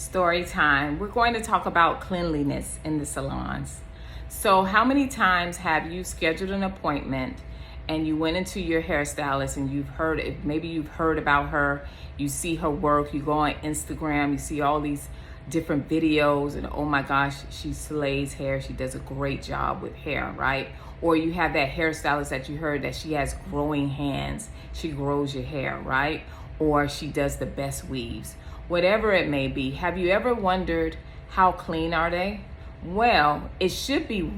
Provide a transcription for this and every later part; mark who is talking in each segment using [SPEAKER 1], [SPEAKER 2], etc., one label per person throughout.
[SPEAKER 1] Story time. We're going to talk about cleanliness in the salons. So how many times have you scheduled an appointment and you went into your hairstylist and maybe you've heard about her, you see her work, you go on Instagram, you see all these different videos and oh my gosh, she slays hair, she does a great job with hair, right? Or you have that hairstylist that you heard that she has growing hands, she grows your hair, right? Or she does the best weaves. Whatever it may be, have you ever wondered how clean are they? Well, it should be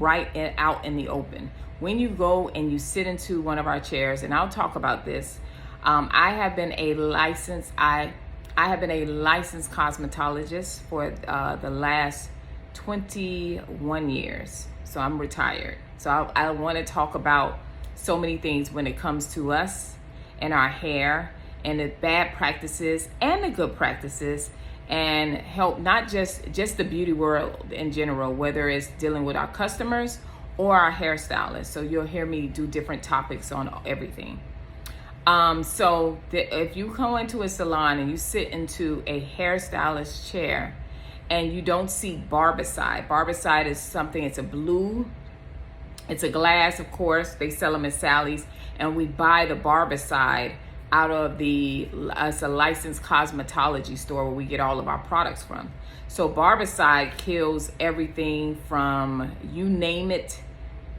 [SPEAKER 1] out in the open. When you go and you sit into one of our chairs, and I'll talk about this, I have been a licensed cosmetologist for the last 21 years. So I'm retired. So I want to talk about so many things when it comes to us and our hair, and the bad practices and the good practices, and help not just the beauty world in general, whether it's dealing with our customers or our hairstylists. So you'll hear me do different topics on everything. If you go into a salon and you sit into a hairstylist chair and you don't see barbicide. Barbicide is something, it's a glass, of course. They sell them at Sally's, and we buy the barbicide out of it's a licensed cosmetology store where we get all of our products from. So barbicide kills everything from, you name it,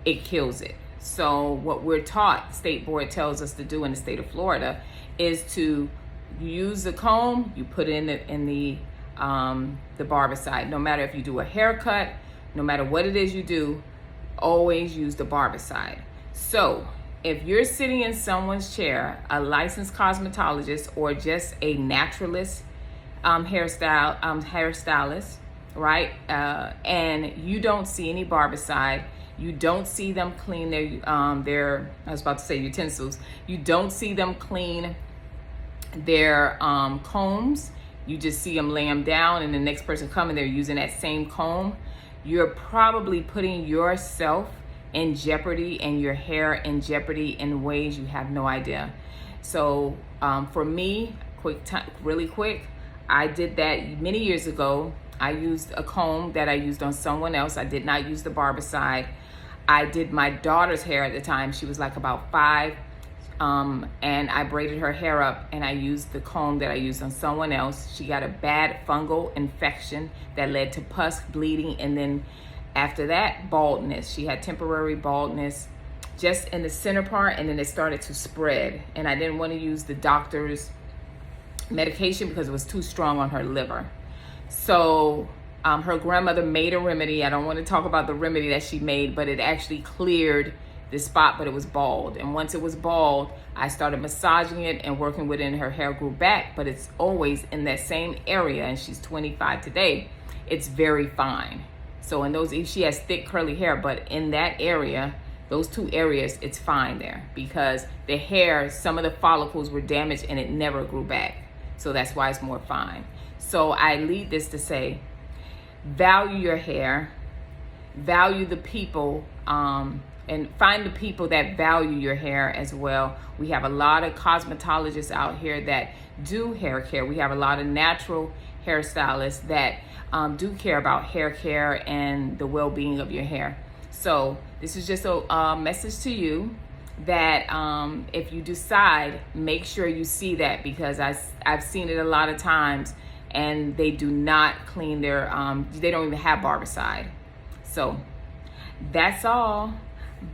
[SPEAKER 1] it kills it. So what we're taught, state board tells us to do in the state of Florida, is to use the comb, you put it in the barbicide. No matter if you do a haircut, no matter what it is you do, always use the barbicide. So if you're sitting in someone's chair, a licensed cosmetologist or just a naturalist hairstylist, right? And you don't see any barbicide, you don't see them clean their utensils. You don't see them clean their combs. You just see them lay them down, and the next person coming, they're using that same comb. You're probably putting yourself in jeopardy and your hair in jeopardy in ways you have no idea. So for me, really quick, I did that many years ago. I used a comb that I used on someone else. I did not use the barbicide. I did my daughter's hair at the time. She was like about 5, and I braided her hair up, and I used the comb that I used on someone else. She got a bad fungal infection that led to pus, bleeding, and then after that, baldness. She had temporary baldness just in the center part, and then it started to spread. And I didn't want to use the doctor's medication because it was too strong on her liver. So her grandmother made a remedy. I don't want to talk about the remedy that she made, but it actually cleared the spot, but it was bald. And once it was bald, I started massaging it and working with it, and her hair grew back, but it's always in that same area, and she's 25 today. It's very fine. So she has thick curly hair, but in that area, those 2 areas, it's fine there because the hair, some of the follicles were damaged and it never grew back. So that's why it's more fine. So I lead this to say, value your hair, value the people, and find the people that value your hair as well. We have a lot of cosmetologists out here that do hair care. We have a lot of natural hairstylists that do care about hair care and the well-being of your hair. So this is just a message to you that if you decide, make sure you see that, because I've seen it a lot of times and they do not clean their, they don't even have barbicide. So that's all.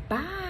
[SPEAKER 1] Bye.